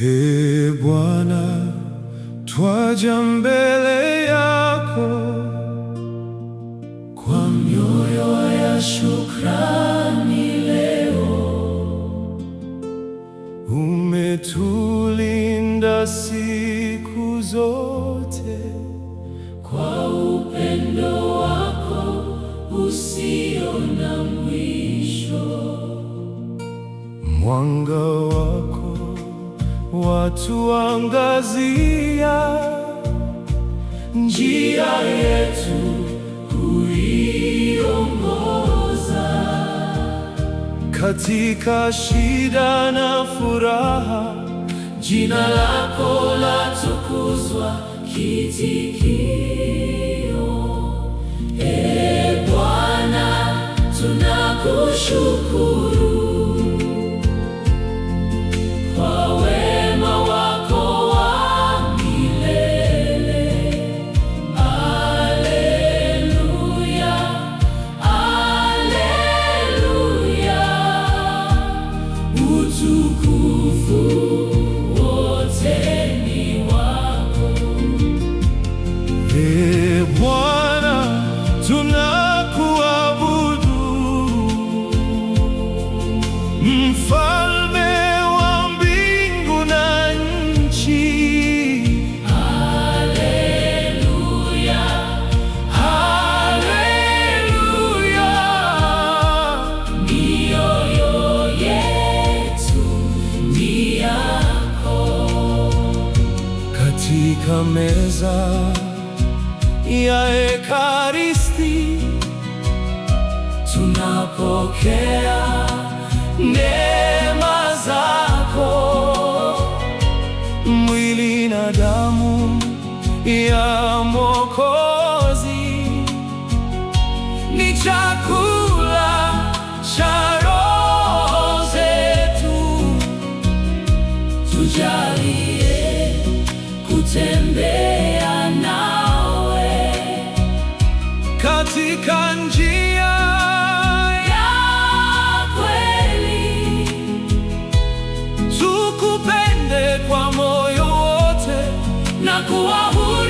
Ee Bwana, twaja mbele yako kwa mioyo ya shukrani leo. Umetulinda siku zote kwa upendo wako usio na mwisho. Mwanga wako watuangazia, njia yetu kuiongoza. katika shida na furaha, jina lako latukuzwa. Kitikio: Ee Bwana, tunakushukuru kwa wema wako wa milele. Haleluya, haleluya, utukufu wote ni wako. Ee Bwana, tunakuabudu, Mfalme wa mbingu na nchi. Haleluya, haleluya, mioyo yetu ni yako. Katika meza ya Ekaristi tunapokea neema zako. mwili na damu ya Mwokozi ni chakula cha roho zetu. Tujalie kutembea nawe katika njia ya kweli. tukupende kwa moyo wote Na kuwa huru